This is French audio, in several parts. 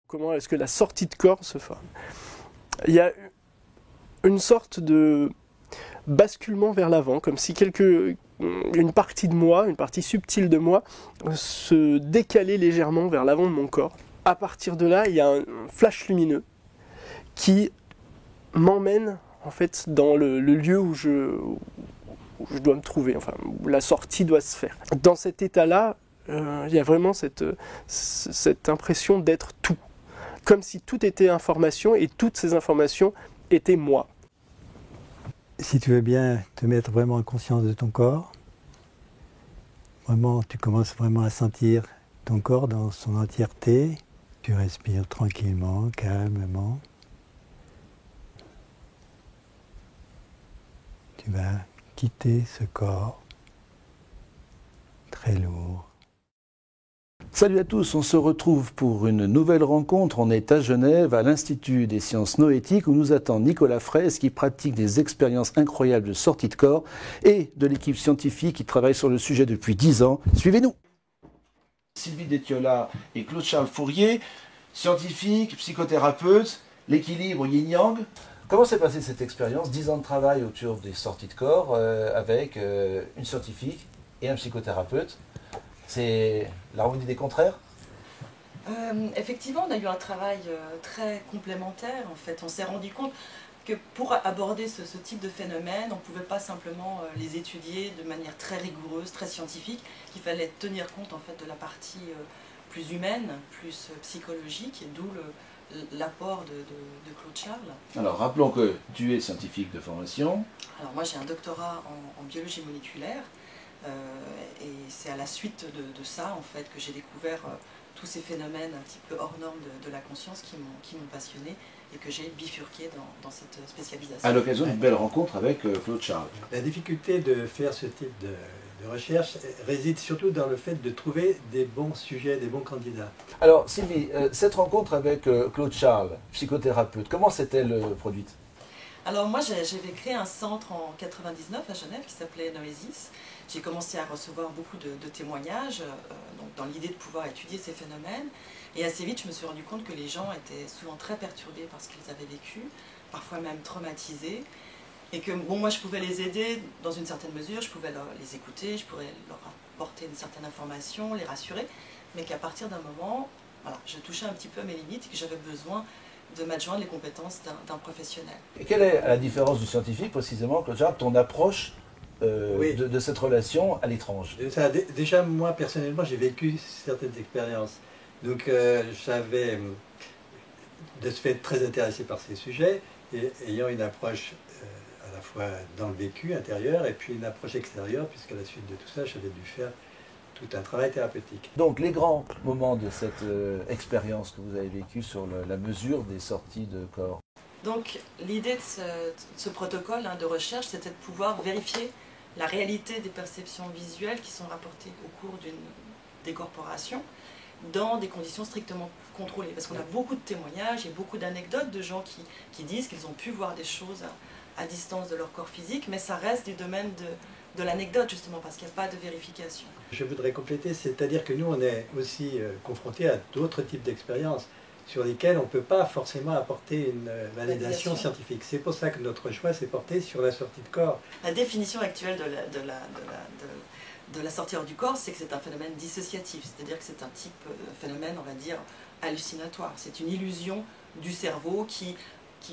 Comment est-ce que la sortie de corps se forme? Il y a une sorte de basculement vers l'avant, comme si une partie de moi, une partie subtile de moi, se décalait légèrement vers l'avant de mon corps. À partir de là, il y a un flash lumineux qui m'emmène en fait dans le lieu où je dois me trouver, enfin où la sortie doit se faire. Dans cet état-là, il y a vraiment cette impression d'être tout, comme si tout était information et toutes ces informations étaient moi. Si tu veux bien te mettre vraiment en conscience de ton corps, vraiment, tu commences vraiment à sentir ton corps dans son entièreté. Tu respires tranquillement, calmement. Tu vas quitter ce corps très lourd. Salut à tous, on se retrouve pour une nouvelle rencontre. On est à Genève, à l'Institut des sciences noétiques, où nous attend Nicolas Fraisse, qui pratique des expériences incroyables de sortie de corps, et de l'équipe scientifique qui travaille sur le sujet depuis 10 ans. Suivez-nous. Sylvie Détiola et Claude-Charles Fourier, scientifiques, psychothérapeutes, l'équilibre yin-yang. Comment s'est passée cette expérience? 10 ans de travail autour des sorties de corps avec une scientifique et un psychothérapeute. C'est l'harmonie des contraires? Effectivement, on a eu un travail très complémentaire. En fait, on s'est rendu compte que pour aborder ce type de phénomène, on ne pouvait pas simplement les étudier de manière très rigoureuse, très scientifique, qu'il fallait tenir compte en fait de la partie plus humaine, plus psychologique, et d'où l'apport de Claude Charles. Alors, rappelons que tu es scientifique de formation. Alors moi, j'ai un doctorat en biologie moléculaire. Et c'est à la suite de ça en fait que j'ai découvert tous ces phénomènes un petit peu hors normes de la conscience qui m'ont passionné et que j'ai bifurqué dans cette spécialisation. À l'occasion d'une belle rencontre avec Claude Charles. La difficulté de faire ce type de recherche réside surtout dans le fait de trouver des bons sujets, des bons candidats. Alors Sylvie, cette rencontre avec Claude Charles, psychothérapeute, comment s'est-elle produite? Alors moi j'avais créé un centre en 99 à Genève qui s'appelait Noesis. J'ai commencé à recevoir beaucoup de témoignages donc dans l'idée de pouvoir étudier ces phénomènes. Et assez vite je me suis rendu compte que les gens étaient souvent très perturbés par ce qu'ils avaient vécu, parfois même traumatisés. Et que bon, moi je pouvais les aider dans une certaine mesure, je pouvais les écouter, je pourrais leur apporter une certaine information, les rassurer. Mais qu'à partir d'un moment, voilà, je touchais un petit peu à mes limites et que j'avais besoin de m'adjoindre les compétences d'un professionnel. Et quelle est la différence du scientifique, précisément, Claude Charles, ton approche Oui. de cette relation à l'étrange? Déjà, moi, personnellement, j'ai vécu certaines expériences. Donc, j'avais, de ce fait, très intéressé par ces sujets, et ayant une approche à la fois dans le vécu intérieur, et puis une approche extérieure, puisqu'à la suite de tout ça, j'avais dû faire tout un travail thérapeutique. Donc, les grands moments de cette expérience que vous avez vécue sur la mesure des sorties de corps. Donc, l'idée de ce protocole de recherche, c'était de pouvoir vérifier la réalité des perceptions visuelles qui sont rapportées au cours d'une décorporation dans des conditions strictement contrôlées. Parce qu'on a beaucoup de témoignages et beaucoup d'anecdotes de gens qui disent qu'ils ont pu voir des choses à distance de leur corps physique, mais ça reste du domaine de l'anecdote, justement, parce qu'il n'y a pas de vérification. Je voudrais compléter, c'est-à-dire que nous, on est aussi confrontés à d'autres types d'expériences sur lesquelles on ne peut pas forcément apporter une validation scientifique. C'est pour ça que notre choix s'est porté sur la sortie de corps. La définition actuelle de la sortie hors du corps, c'est que c'est un phénomène dissociatif, c'est-à-dire que c'est un type de phénomène, on va dire, hallucinatoire. C'est une illusion du cerveau qui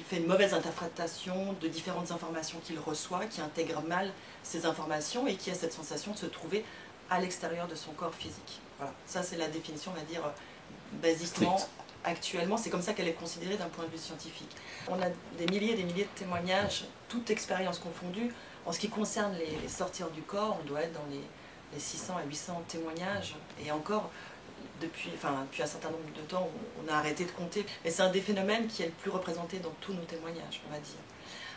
fait une mauvaise interprétation de différentes informations qu'il reçoit, qui intègre mal ces informations et qui a cette sensation de se trouver à l'extérieur de son corps physique. Voilà, ça c'est la définition, on va dire, basiquement, actuellement, c'est comme ça qu'elle est considérée d'un point de vue scientifique. On a des milliers et des milliers de témoignages, toute expérience confondue. En ce qui concerne les sorties hors du corps, on doit être dans les 600 à 800 témoignages, et encore, depuis un certain nombre de temps, on a arrêté de compter. Mais c'est un des phénomènes qui est le plus représenté dans tous nos témoignages, on va dire.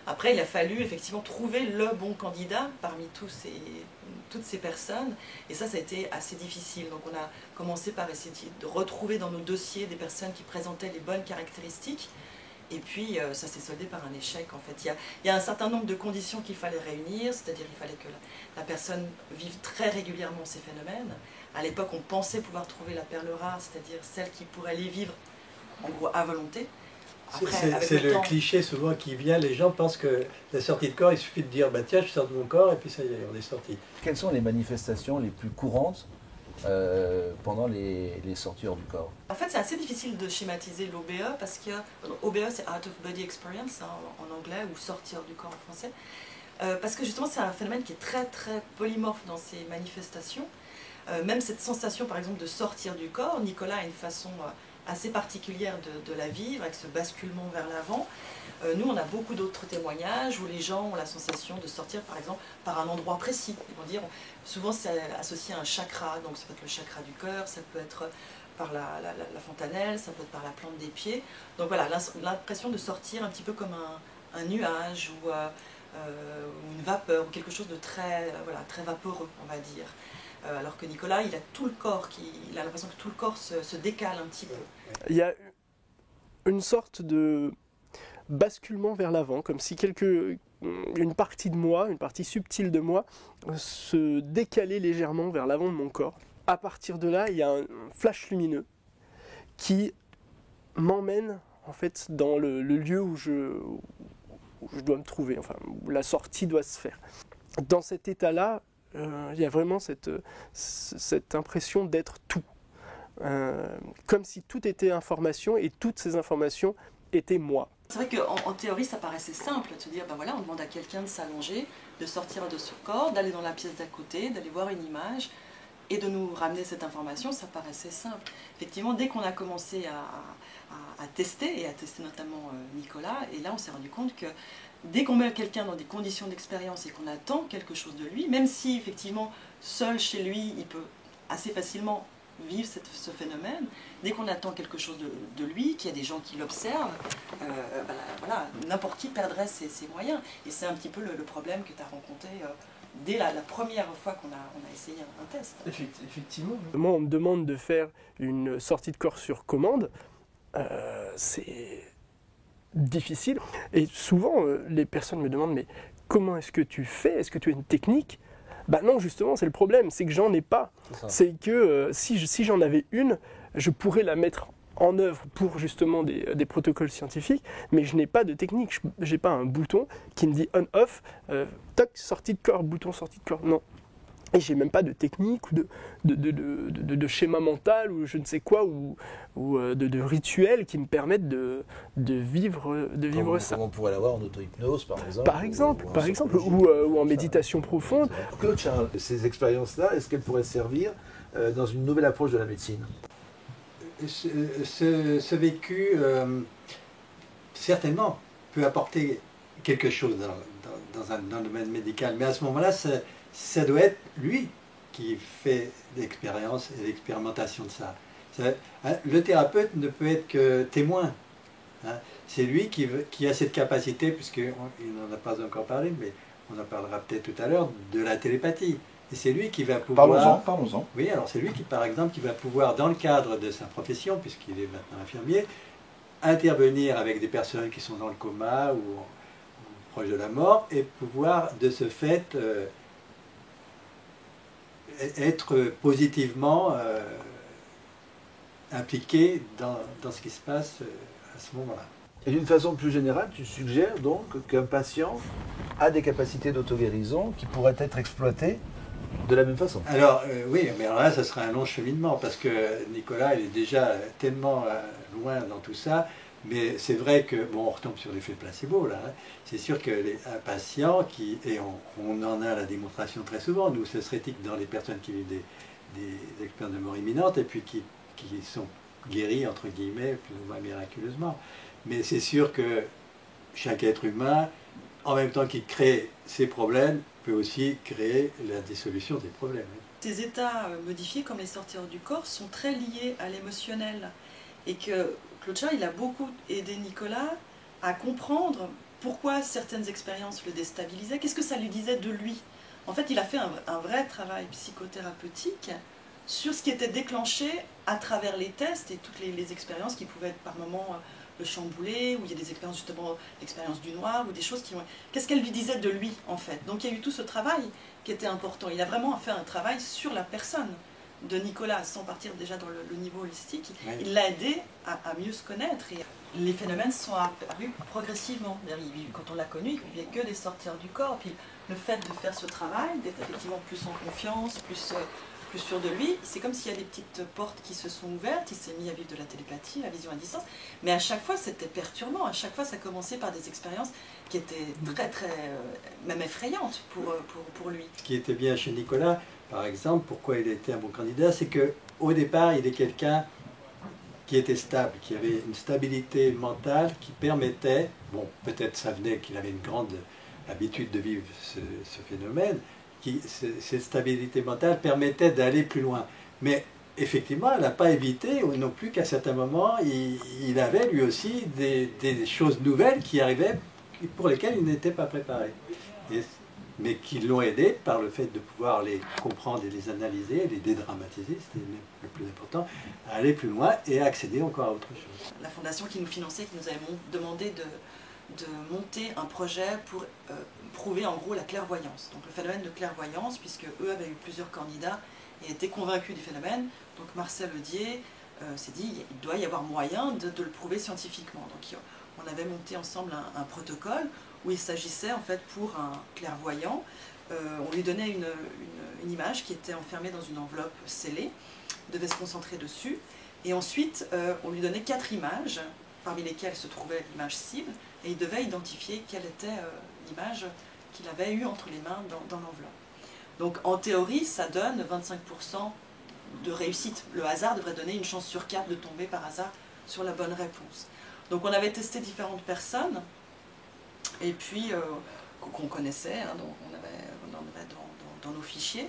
Après, il a fallu effectivement trouver le bon candidat parmi toutes ces personnes, et ça a été assez difficile. Donc on a commencé par essayer de retrouver dans nos dossiers des personnes qui présentaient les bonnes caractéristiques, et puis ça s'est soldé par un échec en fait. Il y a un certain nombre de conditions qu'il fallait réunir, c'est-à-dire qu'il fallait que la personne vive très régulièrement ces phénomènes. À l'époque, on pensait pouvoir trouver la perle rare, c'est-à-dire celle qui pourrait les vivre en gros à volonté. C'est le cliché souvent qui vient, les gens pensent que la sortie de corps, il suffit de dire bah, tiens, je sors de mon corps et puis ça y est, on est sorti. Quelles sont les manifestations les plus courantes pendant les sorties hors du corps? En fait, c'est assez difficile de schématiser l'OBE parce que OBE c'est Out of Body Experience hein, en anglais ou sortir du corps en français. Parce que justement, c'est un phénomène qui est très très polymorphe dans ses manifestations. Même cette sensation, par exemple, de sortir du corps, Nicolas a une façon assez particulière de la vivre, avec ce basculement vers l'avant. Nous, on a beaucoup d'autres témoignages où les gens ont la sensation de sortir, par exemple, par un endroit précis. Ils vont dire, souvent c'est associé à un chakra, donc ça peut être le chakra du cœur, ça peut être par la fontanelle, ça peut être par la plante des pieds. Donc voilà, l'impression de sortir un petit peu comme un nuage ou une vapeur, ou quelque chose de très, très vaporeux, on va dire. Alors que Nicolas, il a tout le corps, il a l'impression que tout le corps se décale un petit peu. Il y a une sorte de basculement vers l'avant, comme si une partie de moi, une partie subtile de moi, se décalait légèrement vers l'avant de mon corps. À partir de là, il y a un flash lumineux qui m'emmène en fait dans le lieu où je dois me trouver, enfin où la sortie doit se faire. Dans cet état-là, il y a vraiment cette impression d'être tout. Comme si tout était information et toutes ces informations étaient moi. C'est vrai qu'en théorie, ça paraissait simple de se dire, ben voilà, on demande à quelqu'un de s'allonger, de sortir de son corps, d'aller dans la pièce d'à côté, d'aller voir une image et de nous ramener cette information, ça paraissait simple. Effectivement, dès qu'on a commencé à tester, et à tester notamment Nicolas, et là on s'est rendu compte que dès qu'on met quelqu'un dans des conditions d'expérience et qu'on attend quelque chose de lui, même si effectivement seul chez lui, il peut assez facilement vivre ce phénomène, dès qu'on attend quelque chose de lui, qu'il y a des gens qui l'observent, voilà, n'importe qui perdrait ses moyens. Et c'est un petit peu le problème que tu as rencontré dès la première fois qu'on a essayé un test. Effectivement. Moi, on me demande de faire une sortie de corps sur commande. C'est difficile. Et souvent, les personnes me demandent, mais comment est-ce que tu fais? Est-ce que tu as une technique? Ben non, justement, c'est le problème, c'est que j'en ai pas. C'est que si j'en avais une, je pourrais la mettre en œuvre pour justement des protocoles scientifiques, mais je n'ai pas de technique. Je n'ai pas un bouton qui me dit on-off, toc, sortie de corps, bouton sortie de corps. Non. Et j'ai même pas de technique ou de schéma mental ou je ne sais quoi ou de rituel qui me permettent de vivre ça. Comme on pourrait l'avoir en auto-hypnose par exemple. Ou en méditation profonde. Claude Charles, ces expériences-là, est-ce qu'elles pourraient servir dans une nouvelle approche de la médecine? Ce vécu, certainement, peut apporter quelque chose dans le domaine médical, mais à ce moment-là, ça doit être lui qui fait l'expérience et l'expérimentation de ça. Le thérapeute ne peut être que témoin. Hein. C'est lui qui a cette capacité, puisqu'il n'en a pas encore parlé, mais on en parlera peut-être tout à l'heure, de la télépathie. Et c'est lui qui va pouvoir... Parlons-en. Oui, alors c'est lui qui, par exemple, qui va pouvoir, dans le cadre de sa profession, puisqu'il est maintenant infirmier, intervenir avec des personnes qui sont dans le coma ou proches de la mort, et pouvoir, de ce fait, être positivement impliqué dans ce qui se passe à ce moment-là. Et d'une façon plus générale, tu suggères donc qu'un patient a des capacités d'auto-guérison qui pourraient être exploitées de la même façon? Alors oui, mais alors là, ça sera un long cheminement, parce que Nicolas, il est déjà tellement loin dans tout ça, mais c'est vrai que, bon, on retombe sur l'effet placebo, là, hein. C'est sûr qu'un patient et on en a la démonstration très souvent, nous, ce serait éthique dans les personnes qui vivent des expériences de mort imminente, et puis qui sont guéris, entre guillemets, plus ou moins miraculeusement. Mais c'est sûr que chaque être humain, en même temps qu'il crée ses problèmes, peut aussi créer la dissolution des problèmes. Ces états modifiés, comme les sorties hors du corps, sont très liés à l'émotionnel. Et que Claude Charles, il a beaucoup aidé Nicolas à comprendre pourquoi certaines expériences le déstabilisaient, qu'est-ce que ça lui disait de lui. En fait, il a fait un vrai travail psychothérapeutique sur ce qui était déclenché à travers les tests et toutes les expériences qui pouvaient être par moments le chambouler, où il y a des expériences, justement, l'expérience du noir, ou des choses qui ont... Qu'est-ce qu'elle lui disait de lui, en fait? Donc il y a eu tout ce travail qui était important. Il a vraiment fait un travail sur la personne, de Nicolas, sans partir déjà dans le niveau holistique, Oui. il l'a aidé à mieux se connaître. Et les phénomènes sont apparus progressivement. Quand on l'a connu, il ne vivait que des sorties hors du corps. Puis le fait de faire ce travail, d'être effectivement plus en confiance, plus sûr de lui, c'est comme s'il y a des petites portes qui se sont ouvertes. Il s'est mis à vivre de la télépathie, la vision à distance. Mais à chaque fois, c'était perturbant. À chaque fois, ça commençait par des expériences qui étaient très, très, même effrayantes pour lui. Ce qui était bien chez Nicolas, par exemple, pourquoi il était un bon candidat, c'est qu'au départ, il est quelqu'un qui était stable, qui avait une stabilité mentale qui permettait, bon, peut-être ça venait qu'il avait une grande habitude de vivre ce phénomène, cette stabilité mentale permettait d'aller plus loin. Mais effectivement, elle n'a pas évité non plus qu'à certains moments, il avait lui aussi des choses nouvelles qui arrivaient, pour lesquelles il n'était pas préparé. Mais qui l'ont aidé par le fait de pouvoir les comprendre et les analyser, les dédramatiser, c'était le plus important, à aller plus loin et à accéder encore à autre chose. La fondation qui nous finançait, qui nous avait demandé de monter un projet pour prouver en gros la clairvoyance. Donc le phénomène de clairvoyance, puisque eux avaient eu plusieurs candidats et étaient convaincus du phénomène. Donc Marcel Audier s'est dit il doit y avoir moyen de le prouver scientifiquement. Donc on avait monté ensemble un protocole où il s'agissait en fait pour un clairvoyant, on lui donnait une image qui était enfermée dans une enveloppe scellée, il devait se concentrer dessus, et ensuite on lui donnait 4 images, parmi lesquelles se trouvait l'image cible, et il devait identifier quelle était l'image qu'il avait eue entre les mains dans l'enveloppe. Donc en théorie, ça donne 25% de réussite. Le hasard devrait donner une chance sur 4 de tomber par hasard sur la bonne réponse. Donc on avait testé différentes personnes, et puis qu'on connaissait, hein, on avait dans nos fichiers,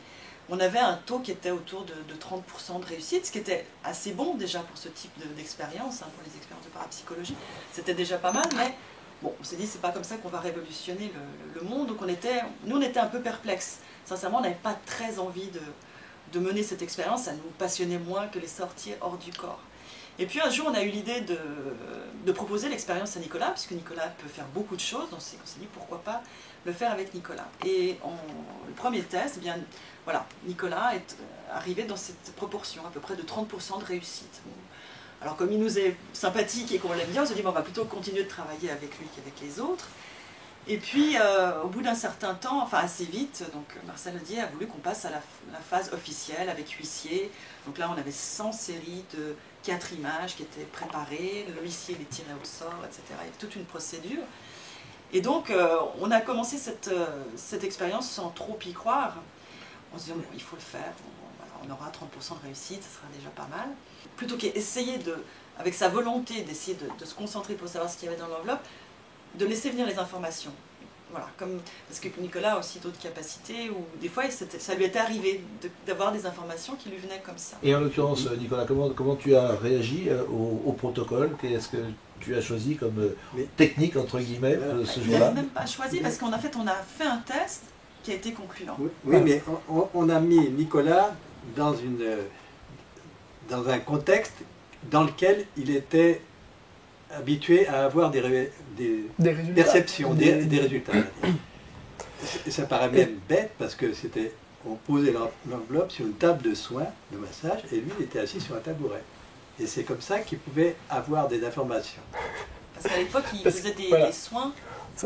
on avait un taux qui était autour de 30% de réussite, ce qui était assez bon déjà pour ce type d'expérience, hein, pour les expériences de parapsychologie. C'était déjà pas mal, mais bon, on s'est dit c'est pas comme ça qu'on va révolutionner le monde, donc nous on était un peu perplexes. Sincèrement, on n'avait pas très envie de mener cette expérience, ça nous passionnait moins que les sorties hors du corps. Et puis un jour, on a eu l'idée de proposer l'expérience à Nicolas, puisque Nicolas peut faire beaucoup de choses, donc on s'est dit pourquoi pas le faire avec Nicolas. Et le premier test, eh bien, voilà, Nicolas est arrivé dans cette proportion, à peu près de 30% de réussite. Bon. Alors comme il nous est sympathique et qu'on l'aime bien, on s'est dit bon, on va plutôt continuer de travailler avec lui qu'avec les autres. Et puis, au bout d'un certain temps, enfin assez vite, donc Marcel Audier a voulu qu'on passe à la phase officielle avec huissier. Donc là, on avait 100 séries de 4 images qui étaient préparées, le huissier les tirait au sort, etc. Il y avait toute une procédure. Et donc, on a commencé cette expérience sans trop y croire. On se dit, bon, il faut le faire, on aura 30% de réussite, ça sera déjà pas mal. Plutôt qu'essayer, avec sa volonté d'essayer de se concentrer pour savoir ce qu'il y avait dans l'enveloppe, de laisser venir les informations. Voilà, parce que Nicolas a aussi d'autres capacités, où des fois ça lui était arrivé d'avoir des informations qui lui venaient comme ça. Et en l'occurrence, Nicolas, comment tu as réagi au protocole? Qu'est-ce que tu as choisi comme technique, entre guillemets, ce jour-là? On n'a même pas choisi, parce qu'en fait, on a fait un test qui a été concluant. Oui, mais on a mis Nicolas dans un contexte dans lequel il était habitué à avoir des résultats. perceptions, des résultats. Et ça paraît même bête parce que on posait l'enveloppe sur une table de soins, de massage, et lui il était assis sur un tabouret. Et c'est comme ça qu'il pouvait avoir des informations. Parce qu'à l'époque, il faisait des soins.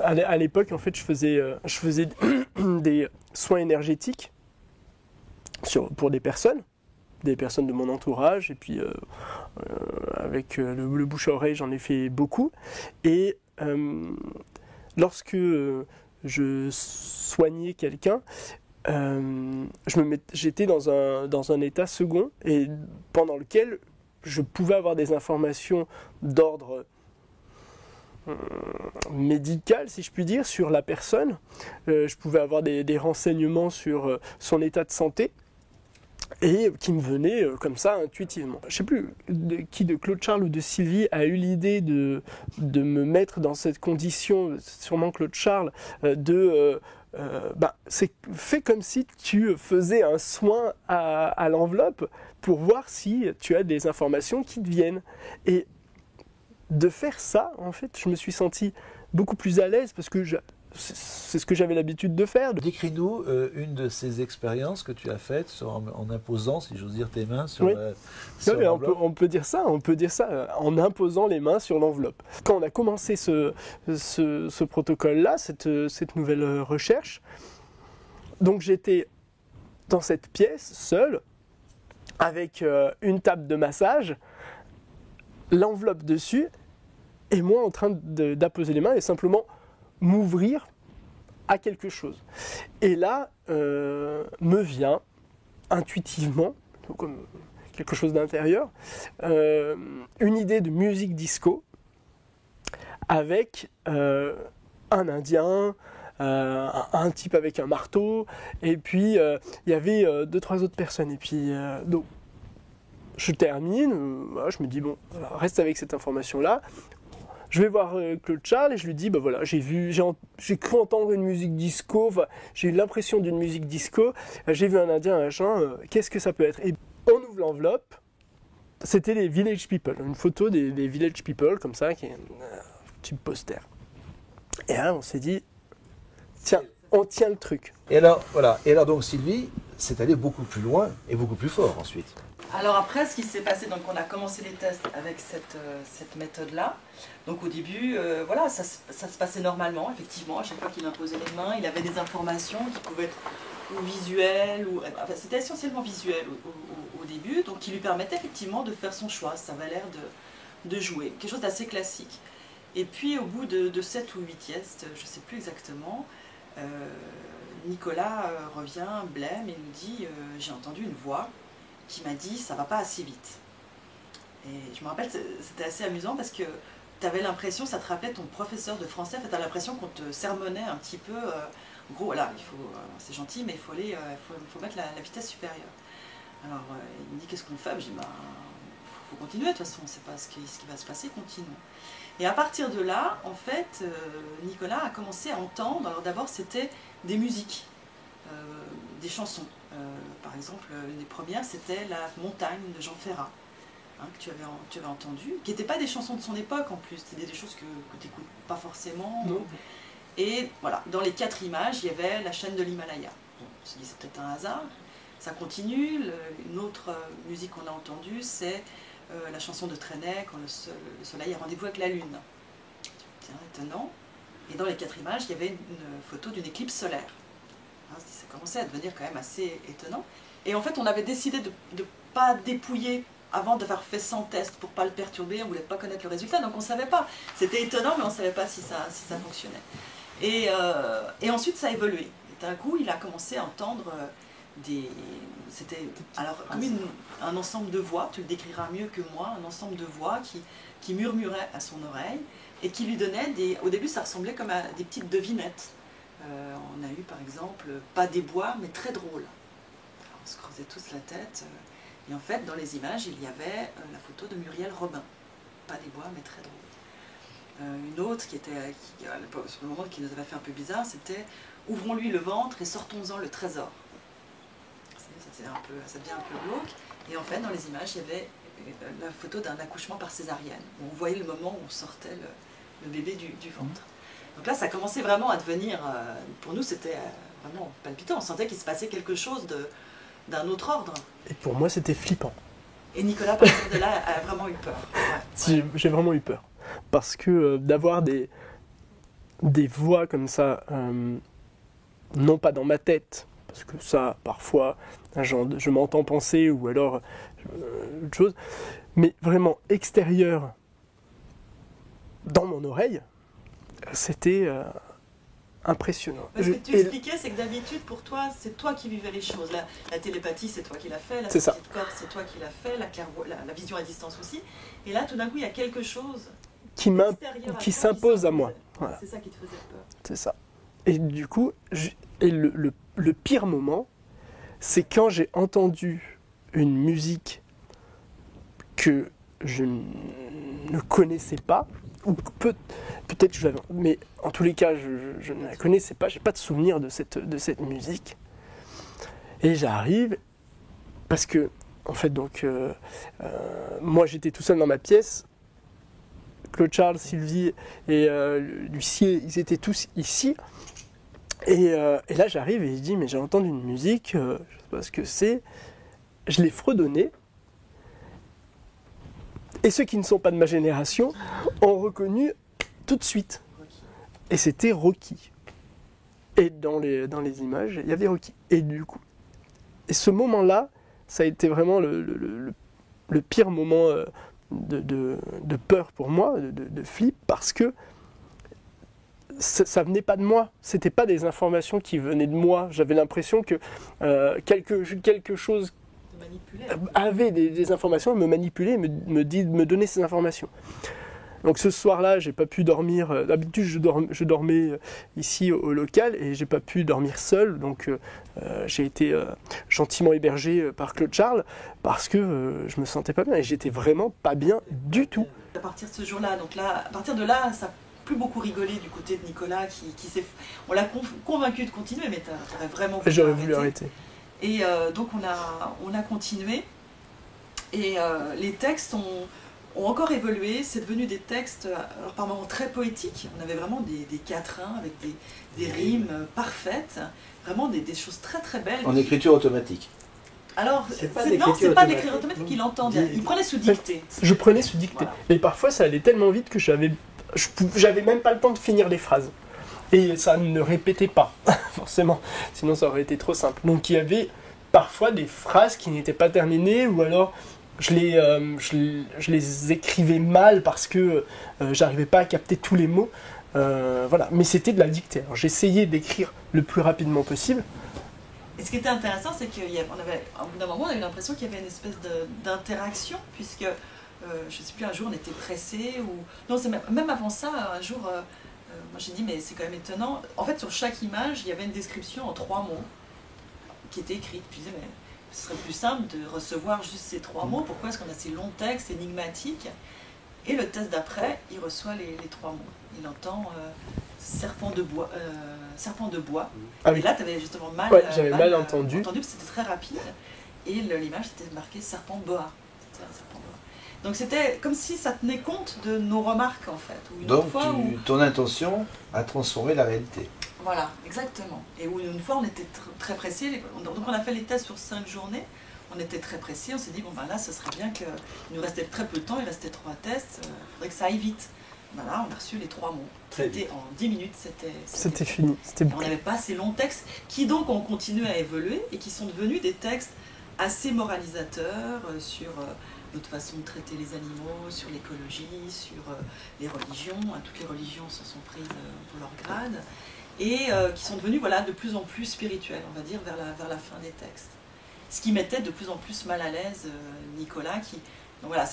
À l'époque, en fait, je faisais des soins énergétiques pour des personnes de mon entourage, et puis avec le bouche à oreille, j'en ai fait beaucoup. Et lorsque je soignais quelqu'un, j'étais dans un état second, et pendant lequel je pouvais avoir des informations d'ordre médical, si je puis dire, sur la personne. Je pouvais avoir des renseignements sur son état de santé, et qui me venait comme ça intuitivement. Je ne sais plus qui de Claude Charles ou de Sylvie a eu l'idée de me mettre dans cette condition, sûrement Claude Charles, c'est fait comme si tu faisais un soin à l'enveloppe pour voir si tu as des informations qui te viennent. Et de faire ça, en fait, je me suis senti beaucoup plus à l'aise, parce que c'est ce que j'avais l'habitude de faire. Décris-nous une de ces expériences que tu as faites en imposant, si j'ose dire, tes mains sur, Oui. sur Oui, l'enveloppe. on peut dire ça en imposant les mains sur l'enveloppe. Quand on a commencé ce protocole-là, cette nouvelle recherche, donc j'étais dans cette pièce, seul, avec une table de massage, l'enveloppe dessus, et moi en train d'apposer les mains et simplement m'ouvrir à quelque chose. Et là, me vient intuitivement, comme quelque chose d'intérieur, une idée de musique disco avec un Indien, un type avec un marteau, et puis il y avait 2-3 autres personnes. Et puis, donc, je termine, voilà, je me dis, bon, reste avec cette information-là. Je vais voir Claude Charles et je lui dis, bah voilà, j'ai cru entendre une musique disco, j'ai eu l'impression d'une musique disco, j'ai vu un Indien, machin, qu'est-ce que ça peut être? Et on ouvre l'enveloppe, c'était les Village People, une photo des Village People, comme ça, qui est un type poster. Et là, on s'est dit, tiens, on tient le truc. Et alors, voilà. Et alors, donc, Sylvie, c'est allé beaucoup plus loin et beaucoup plus fort ensuite. Alors après, ce qui s'est passé, donc on a commencé les tests avec cette méthode-là. Donc au début, voilà, ça se passait normalement, effectivement. À chaque fois qu'il imposait les mains, il avait des informations qui pouvaient être ou visuelles, enfin, c'était essentiellement visuel au début, donc qui lui permettait effectivement de faire son choix. Ça avait l'air de jouer, quelque chose d'assez classique. Et puis au bout de 7 ou 8 tests, je ne sais plus exactement, Nicolas revient, blême, et nous dit j'ai entendu une voix qui m'a dit ça va pas assez vite. Et je me rappelle, c'était assez amusant parce que tu avais l'impression, ça te rappelait ton professeur de français, en fait, tu as l'impression qu'on te sermonnait un petit peu, gros, voilà, c'est gentil, mais il faut mettre la vitesse supérieure. Alors il me dit qu'est-ce qu'on fait? Je dis bah, faut continuer, de toute façon, on ne sait pas ce qui va se passer, continuons. Et à partir de là, en fait, Nicolas a commencé à entendre, alors d'abord c'était des musiques, des chansons. Par exemple, une des premières, c'était La Montagne de Jean Ferrat, hein, que tu avais entendu, qui n'étaient pas des chansons de son époque en plus, c'était des choses que tu n'écoutes pas forcément. Non. Et voilà, dans les 4 images, il y avait la chaîne de l'Himalaya. Bon, on se dit c'est peut-être un hasard. Ça continue. Une autre musique qu'on a entendue, c'est la chanson de Trenet, quand le soleil a rendez-vous avec la lune. Tiens, étonnant. Et dans les 4 images, il y avait une photo d'une éclipse solaire. Hein, ça commençait à devenir quand même assez étonnant. Et en fait, on avait décidé de ne pas dépouiller avant d'avoir fait 100 tests pour ne pas le perturber. On ne voulait pas connaître le résultat, donc on ne savait pas. C'était étonnant, mais on ne savait pas si ça fonctionnait. Et ensuite, ça a évolué. Et d'un coup, il a commencé à entendre c'était alors comme un ensemble de voix, tu le décriras mieux que moi, un ensemble de voix qui murmuraient à son oreille et qui lui donnaient au début, ça ressemblait comme à des petites devinettes. On a eu par exemple pas des bois, mais très drôle. Alors, on se creusait tous la tête. Et en fait, dans les images, il y avait la photo de Muriel Robin. Pas des bois, mais très drôle. Une autre sur le moment qui nous avait fait un peu bizarre, c'était « Ouvrons-lui le ventre et sortons-en le trésor ». Ça devient un peu glauque. Et en fait, dans les images, il y avait la photo d'un accouchement par césarienne. Où on voyait le moment où on sortait le bébé du ventre. Donc là, ça commençait vraiment à devenir... pour nous, c'était vraiment palpitant. On sentait qu'il se passait quelque chose d'un autre ordre. Et pour moi, c'était flippant. Et Nicolas, à partir de là, a vraiment eu peur. Ouais. J'ai vraiment eu peur. Parce que d'avoir des voix comme ça, non pas dans ma tête, parce que ça, parfois, je m'entends penser, ou alors autre chose, mais vraiment extérieur dans mon oreille, c'était impressionnant. Parce que tu expliquais, c'est que d'habitude, pour toi, c'est toi qui vivais les choses. La télépathie, c'est toi qui l'as fait, la sortie de corps, c'est toi qui l'as fait, la vision à distance aussi. Et là, tout d'un coup, il y a quelque chose qui s'impose à moi. Voilà. C'est ça qui te faisait peur. C'est ça. Et du coup, le pire moment, c'est quand j'ai entendu une musique que je ne connaissais pas, ou peut-être que je l'avais, mais en tous les cas, je ne la connaissais pas, j'ai pas de souvenir de cette musique. Et j'arrive, parce que, en fait, donc, moi j'étais tout seul dans ma pièce, Claude Charles, Sylvie et Lucie, ils étaient tous ici. Et là, j'arrive et je dis, mais j'ai entendu une musique, je ne sais pas ce que c'est. Je l'ai fredonnée. Et ceux qui ne sont pas de ma génération ont reconnu tout de suite. Et c'était Rocky. Et dans les images, il y avait Rocky. Et du coup, et ce moment-là, ça a été vraiment le pire moment de peur pour moi, de flip, parce que ça venait pas de moi, c'était pas des informations qui venaient de moi. J'avais l'impression que quelque chose avait des informations, me manipulait, me donnait ces informations. Donc ce soir-là, j'ai pas pu dormir. D'habitude, je dormais ici au local et j'ai pas pu dormir seul. Donc j'ai été gentiment hébergé par Claude Charles parce que je me sentais pas bien et j'étais vraiment pas bien du tout. À partir de ce jour-là, donc là, à partir de là, ça plus beaucoup rigolé du côté de Nicolas qui s'est, on l'a convaincu de continuer, mais t'aurais vraiment voulu J'aurais voulu arrêter. Et donc on a continué et les textes ont encore évolué, c'est devenu des textes alors par moments très poétiques, on avait vraiment des quatrains avec des rimes parfaites, vraiment des choses très très belles. En écriture automatique. Alors, c'est pas d'écriture automatique qu'il entendait, il prenait sous dictée. Je prenais sous dictée, voilà. Et parfois ça allait tellement vite que j'avais même pas le temps de finir les phrases. Et ça ne répétait pas, forcément, sinon ça aurait été trop simple. Donc il y avait parfois des phrases qui n'étaient pas terminées, ou alors je les écrivais mal parce que j'arrivais pas à capter tous les mots. Voilà. Mais c'était de la dictée. Alors, j'essayais d'écrire le plus rapidement possible. Et ce qui était intéressant, c'est qu'au bout d'un moment, on avait l'impression qu'il y avait une espèce d'interaction, puisque, je ne sais plus, un jour on était pressé, ou... Non, c'est même avant ça, un jour, moi j'ai dit, mais c'est quand même étonnant. En fait, sur chaque image, il y avait une description en 3 mots qui était écrite. Je disais, mais ce serait plus simple de recevoir juste ces 3 mots. Pourquoi est-ce qu'on a ces longs textes énigmatiques? Et le test d'après, il reçoit les 3 mots. Il entend serpent de bois. Ah oui. Et là, tu avais justement mal, j'avais mal entendu. Parce que c'était très rapide. Et l'image, c'était marqué serpent boa. Donc c'était comme si ça tenait compte de nos remarques, en fait. Donc ton intention a transformé la réalité. Voilà, exactement. Et où une fois, on était très pressés. Donc on a fait les tests sur 5 journées. On était très pressés. On s'est dit, bon ben là, ce serait bien qu'il nous restait très peu de temps. Il restait 3 tests. Il faudrait que ça aille vite. Ben là, on a reçu les 3 mots. C'était en 10 minutes, c'était fini. On n'avait pas ces longs textes qui donc ont continué à évoluer et qui sont devenus des textes assez moralisateurs sur notre façon de traiter les animaux, sur l'écologie, sur les religions. Toutes les religions se sont prises pour leur grade. Et qui sont devenus de plus en plus spirituels, on va dire, vers la fin des textes. Ce qui mettait de plus en plus mal à l'aise Nicolas. Donc voilà,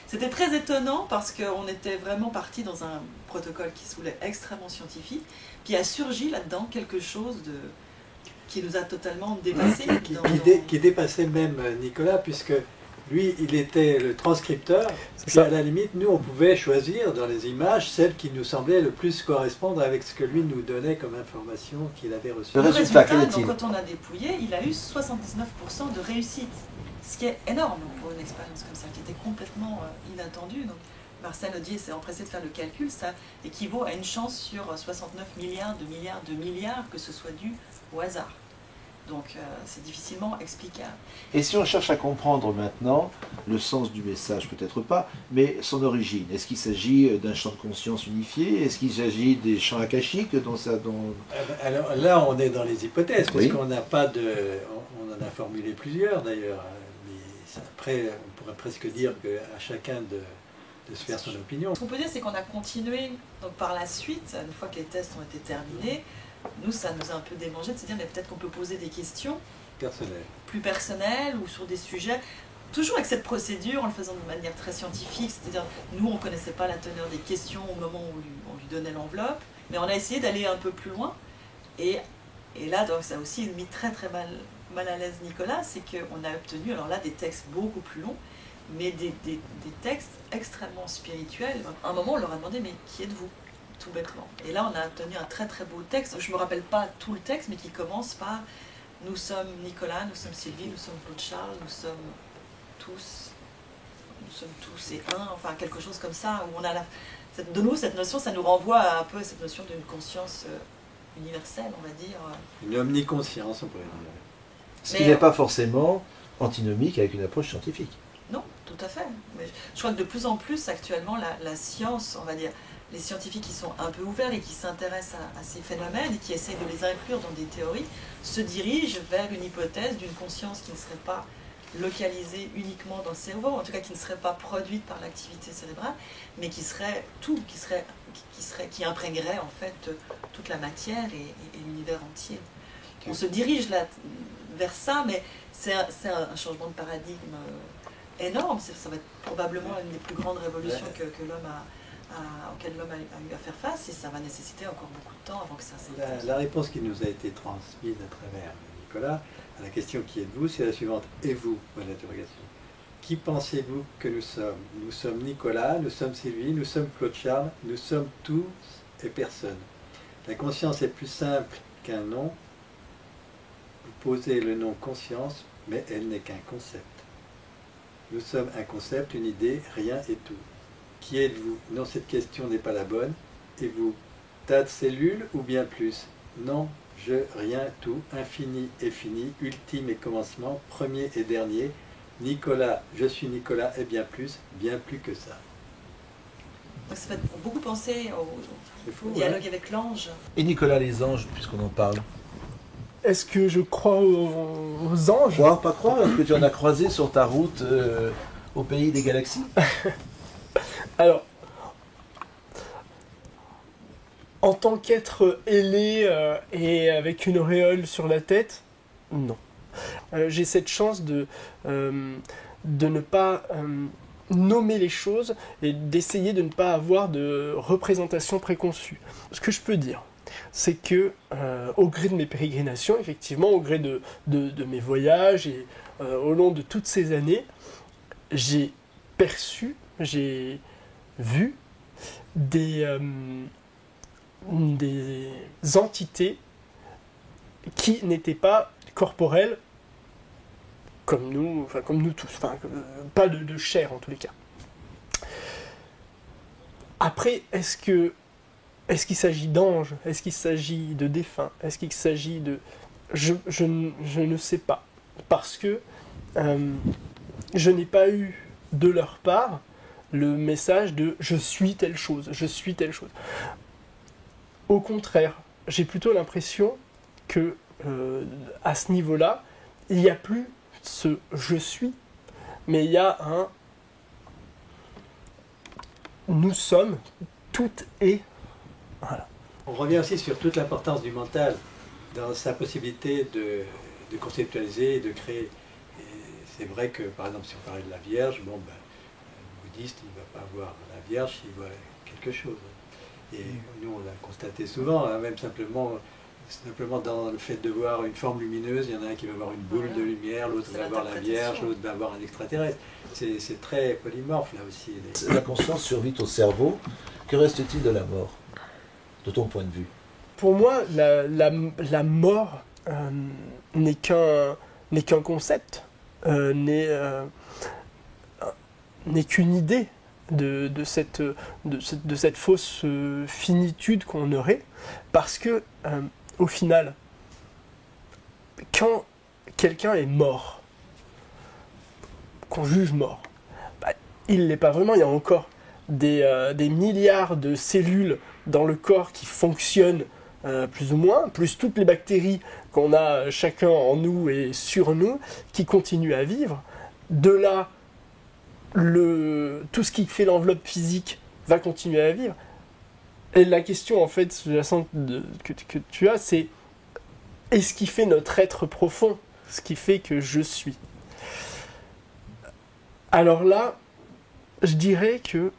c'était très étonnant parce qu'on était vraiment parti dans un protocole qui se voulait extrêmement scientifique, puis a surgi là-dedans quelque chose qui nous a totalement dépassé. Qui dépassait même Nicolas, puisque lui, il était le transcripteur, puis à la limite, nous, on pouvait choisir dans les images celles qui nous semblaient le plus correspondre avec ce que lui nous donnait comme information qu'il avait reçue. Le résultat, donc, quand on a dépouillé, il a eu 79% de réussite, ce qui est énorme pour une expérience comme ça, qui était complètement inattendue. Donc, Marcel Audier s'est empressé de faire le calcul, ça équivaut à une chance sur 69 milliards de milliards que ce soit dû au hasard. Donc c'est difficilement explicable. Et si on cherche à comprendre maintenant le sens du message, peut-être pas, mais son origine, est-ce qu'il s'agit d'un champ de conscience unifié? Est-ce qu'il s'agit des champs akashiques Alors là, on est dans les hypothèses, parce oui. qu'on n'a pas de... On en a formulé plusieurs d'ailleurs, mais après, on pourrait presque dire qu'à chacun de se faire son opinion. Ce qu'on peut dire, c'est qu'on a continué donc, par la suite, une fois que les tests ont été terminés. Nous, ça nous a un peu démangé de se dire, mais peut-être qu'on peut poser des questions plus personnelles ou sur des sujets, toujours avec cette procédure, en le faisant de manière très scientifique, c'est-à-dire, nous, on ne connaissait pas la teneur des questions au moment où on lui donnait l'enveloppe, mais on a essayé d'aller un peu plus loin, et là, donc, ça a aussi mis très très mal à l'aise Nicolas, c'est qu'on a obtenu, alors là, des textes beaucoup plus longs, mais des textes extrêmement spirituels. À un moment, on leur a demandé, mais qui êtes-vous ? Tout bêtement. Et là, on a obtenu un très très beau texte. Je ne me rappelle pas tout le texte, mais qui commence par « Nous sommes Nicolas, nous sommes Sylvie, nous sommes Claude Charles, nous sommes tous nous sommes tous et un, enfin quelque chose comme ça, où on a de nous, cette notion, ça nous renvoie à un peu à cette notion d'une conscience universelle, on va dire. Une omniconscience, on pourrait dire. Ce qui n'est pas forcément antinomique avec une approche scientifique. Non, tout à fait. Mais je crois que de plus en plus, actuellement, la science, on va dire, les scientifiques qui sont un peu ouverts et qui s'intéressent à ces phénomènes et qui essayent de les inclure dans des théories, se dirigent vers une hypothèse d'une conscience qui ne serait pas localisée uniquement dans le cerveau, en tout cas qui ne serait pas produite par l'activité cérébrale, mais qui serait tout, qui imprégnerait en fait toute la matière et l'univers entier. On se dirige là vers ça, mais c'est un changement de paradigme énorme. Ça va être probablement une des plus grandes révolutions que l'homme auquel l'homme a eu à faire face, et ça va nécessiter encore beaucoup de temps avant que ça s'éteinte. La réponse qui nous a été transmise à travers Nicolas à la question qui êtes-vous, c'est la suivante. Et vous, point d'interrogation. Qui pensez-vous que nous sommes? Nous sommes Nicolas, nous sommes Sylvie, nous sommes Claude Charles, nous sommes tous et personne. La conscience est plus simple qu'un nom. Vous posez le nom conscience, mais elle n'est qu'un concept. Nous sommes un concept, une idée, rien et tout. Qui êtes-vous? Non, cette question n'est pas la bonne. Et vous? Tas de cellules ou bien plus? Non, je, rien, tout, infini et fini, ultime et commencement, premier et dernier. Nicolas, je suis Nicolas et bien plus que ça. Donc ça fait beaucoup penser au dialogue avec l'ange. Et Nicolas, les anges, puisqu'on en parle. Est-ce que je crois aux anges? Croire, pas croire? Est-ce que tu en as croisé sur ta route au pays des galaxies? Alors, en tant qu'être ailé et avec une auréole sur la tête, non. J'ai cette chance de ne pas nommer les choses et d'essayer de ne pas avoir de représentation préconçue. Ce que je peux dire, c'est que au gré de mes pérégrinations, effectivement, au gré de mes voyages et au long de toutes ces années, j'ai perçu, j'ai vu des entités qui n'étaient pas corporelles comme nous tous, enfin, pas de chair en tous les cas. Après, est-ce qu'il s'agit d'anges? Est-ce qu'il s'agit de défunts? Est-ce qu'il s'agit de... Je ne sais pas. Parce que je n'ai pas eu de leur part le message de « je suis telle chose, je suis telle chose ». Au contraire, j'ai plutôt l'impression que à ce niveau-là, il n'y a plus ce « je suis », mais il y a un « nous sommes », tout est... Voilà. On revient aussi sur toute l'importance du mental dans sa possibilité de conceptualiser et de créer. Et c'est vrai que, par exemple, si on parlait de la Vierge, bon, ben, le bouddhiste, il ne va pas voir la Vierge s'il voit quelque chose. Et nous, on l'a constaté souvent, hein, même simplement dans le fait de voir une forme lumineuse, il y en a un qui va voir une boule de lumière, l'autre va voir la Vierge, l'autre va voir un extraterrestre. C'est très polymorphe, là aussi. La conscience survit au cerveau. Que reste-t-il de la mort, de ton point de vue? Pour moi, la mort n'est qu'un concept, n'est qu'une idée de cette fausse finitude qu'on aurait, parce que au final, quand quelqu'un est mort, qu'on juge mort, bah, il ne l'est pas vraiment. Il y a encore des milliards de cellules dans le corps qui fonctionnent plus ou moins, plus toutes les bactéries qu'on a chacun en nous et sur nous, qui continuent à vivre. De là, tout ce qui fait l'enveloppe physique va continuer à vivre. Et la question, en fait, sous-jacente que tu as, c'est est-ce qui fait notre être profond, ce qui fait que je suis? Alors là, je dirais que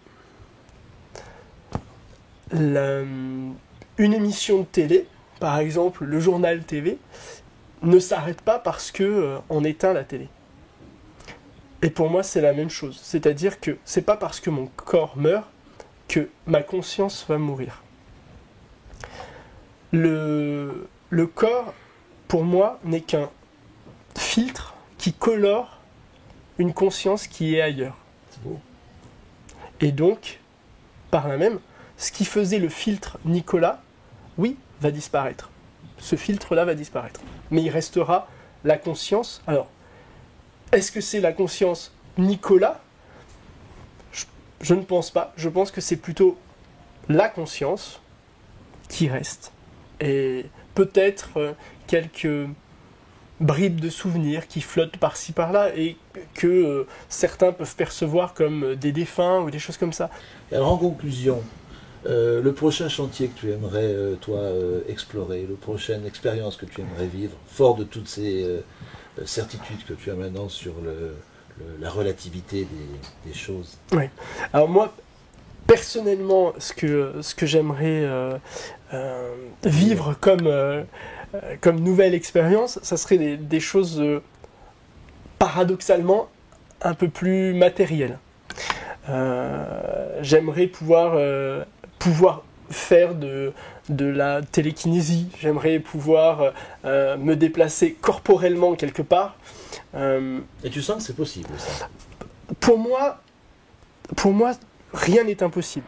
une émission de télé, par exemple le journal TV, ne s'arrête pas parce que on éteint la télé. Et pour moi, c'est la même chose. C'est-à-dire que c'est pas parce que mon corps meurt que ma conscience va mourir. Le corps, pour moi, n'est qu'un filtre qui colore une conscience qui est ailleurs. Beau. Et donc, par là même, ce qui faisait le filtre Nicolas, oui, va disparaître. Ce filtre-là va disparaître. Mais il restera la conscience. Alors, est-ce que c'est la conscience Nicolas ? Je ne pense pas. Je pense que c'est plutôt la conscience qui reste. Et peut-être quelques bribes de souvenirs qui flottent par-ci par-là et que certains peuvent percevoir comme des défunts ou des choses comme ça. Et alors en conclusion, le prochain chantier que tu aimerais toi explorer, la prochaine expérience que tu aimerais vivre, fort de toutes ces certitudes que tu as maintenant sur la relativité des choses. Oui. Alors moi, personnellement, ce que j'aimerais vivre comme nouvelle expérience, ça serait des choses paradoxalement un peu plus matérielles. J'aimerais pouvoir faire de la télékinésie, j'aimerais pouvoir me déplacer corporellement quelque part. Et tu sens que c'est possible, ça? Pour moi, rien n'est impossible.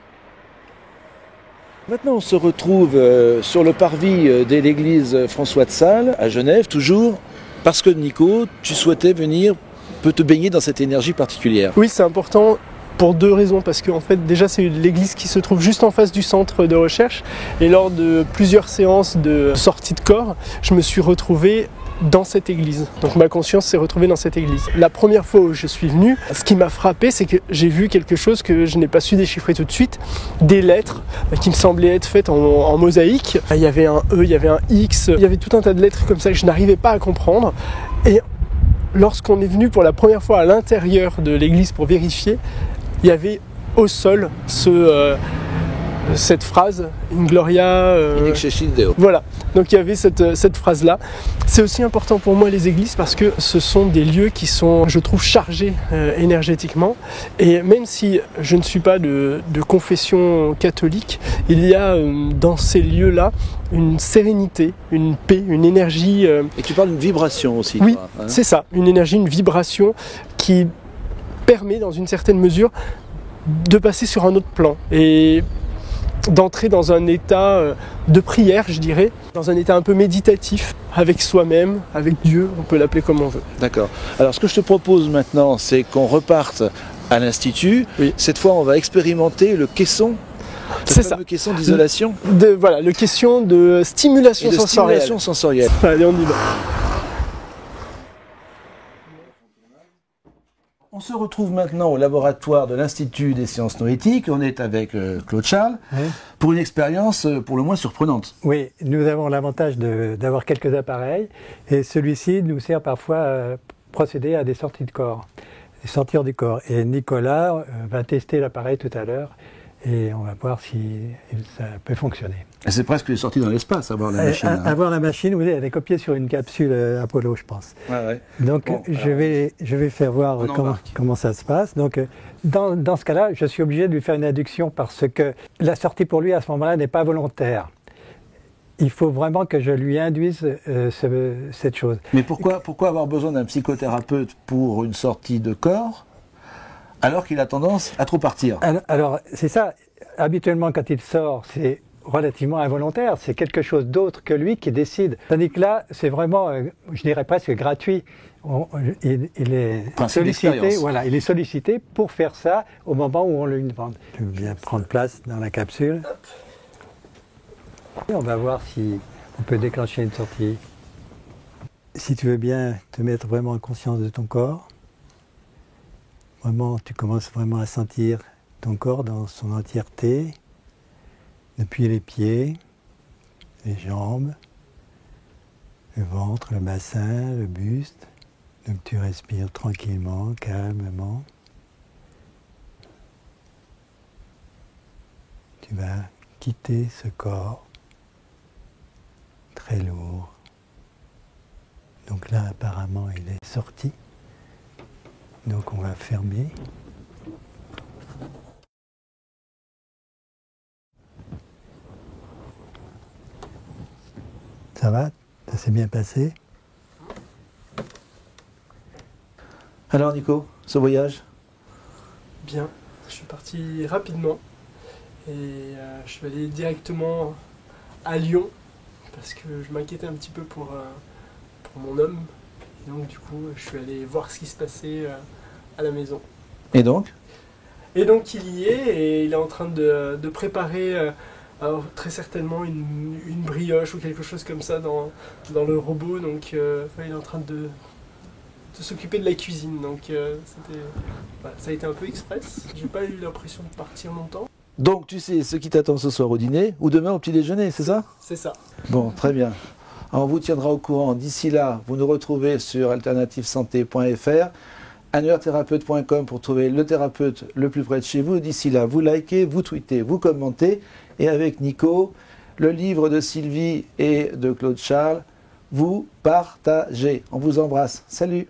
Maintenant, on se retrouve sur le parvis de l'église François de Sales, à Genève, toujours, parce que Nico, tu souhaitais venir, te baigner dans cette énergie particulière. Oui, c'est important pour deux raisons, parce qu'en fait, déjà, c'est l'église qui se trouve juste en face du centre de recherche, et lors de plusieurs séances de sortie de corps, je me suis retrouvé dans cette église. Donc ma conscience s'est retrouvée dans cette église. La première fois où je suis venu, ce qui m'a frappé, c'est que j'ai vu quelque chose que je n'ai pas su déchiffrer tout de suite, des lettres qui me semblaient être faites en mosaïque. Il y avait un E, il y avait un X, il y avait tout un tas de lettres comme ça que je n'arrivais pas à comprendre. Et lorsqu'on est venu pour la première fois à l'intérieur de l'église pour vérifier, il y avait au sol cette phrase, In Gloria... In excelsis Deo. Voilà, donc il y avait cette phrase-là. C'est aussi important pour moi les églises parce que ce sont des lieux qui sont, je trouve, chargés énergétiquement. Et même si je ne suis pas de confession catholique, il y a dans ces lieux-là une sérénité, une paix, une énergie... Et tu parles d'une vibration aussi. Oui, toi, hein? C'est ça, une énergie, une vibration qui permet dans une certaine mesure de passer sur un autre plan. Et d'entrer dans un état de prière, je dirais, dans un état un peu méditatif, avec soi-même, avec Dieu, on peut l'appeler comme on veut. D'accord. Alors ce que je te propose maintenant, c'est qu'on reparte à l'Institut. Oui. Cette fois, on va expérimenter le caisson. C'est ça. Le caisson d'isolation. Voilà, le question de stimulation Et de sensorielle. stimulation sensorielle. Allez, on y va. On se retrouve maintenant au laboratoire de l'Institut des sciences noétiques. On est avec Claude Charles pour une expérience pour le moins surprenante. Oui, nous avons l'avantage d'avoir quelques appareils et celui-ci nous sert parfois à procéder à des sorties de corps, des sorties du corps. Et Nicolas va tester l'appareil tout à l'heure et on va voir si ça peut fonctionner. C'est presque les sorties dans l'espace, avoir la machine. Avoir la machine, oui, elle est copiée sur une capsule Apollo, je pense. Ouais. Donc Bon, je vais faire voir comment ça se passe. Donc dans ce cas-là, je suis obligé de lui faire une induction parce que la sortie pour lui à ce moment-là n'est pas volontaire. Il faut vraiment que je lui induise cette chose. Mais pourquoi avoir besoin d'un psychothérapeute pour une sortie de corps alors qu'il a tendance à trop partir? Alors c'est ça. Habituellement, quand il sort, c'est relativement involontaire, c'est quelque chose d'autre que lui qui décide. Tandis que là, c'est vraiment, je dirais presque gratuit. Il est sollicité, voilà, il est sollicité pour faire ça au moment où on lui demande. Je vais bien prendre place dans la capsule. Et on va voir si on peut déclencher une sortie. Si tu veux bien te mettre vraiment en conscience de ton corps, vraiment, tu commences vraiment à sentir ton corps dans son entièreté. Depuis les pieds, les jambes, le ventre, le bassin, le buste. Donc tu respires tranquillement, calmement. Tu vas quitter ce corps très lourd. Donc là, apparemment, il est sorti. Donc on va fermer. Ça va? Ça s'est bien passé? Alors Nico, ce voyage, Bien, je suis parti rapidement et je suis allé directement à Lyon parce que je m'inquiétais un petit peu pour mon homme. Et donc du coup, je suis allé voir ce qui se passait à la maison. Et donc? Et donc il y est et il est en train de préparer alors, très certainement une brioche ou quelque chose comme ça dans le robot. Donc il est en train de s'occuper de la cuisine. Donc ça a été un peu express. J'ai pas eu l'impression de partir longtemps. Donc tu sais ce qui t'attend ce soir au dîner ou demain au petit déjeuner, c'est ça? C'est ça. Bon, très bien. Alors, on vous tiendra au courant. D'ici là, vous nous retrouvez sur alternativesanté.fr, annuairthérapeute.com pour trouver le thérapeute le plus près de chez vous. D'ici là, vous likez, vous tweetez, vous commentez. Et avec Nico, le livre de Sylvie et de Claude Charles, vous partagez. On vous embrasse. Salut!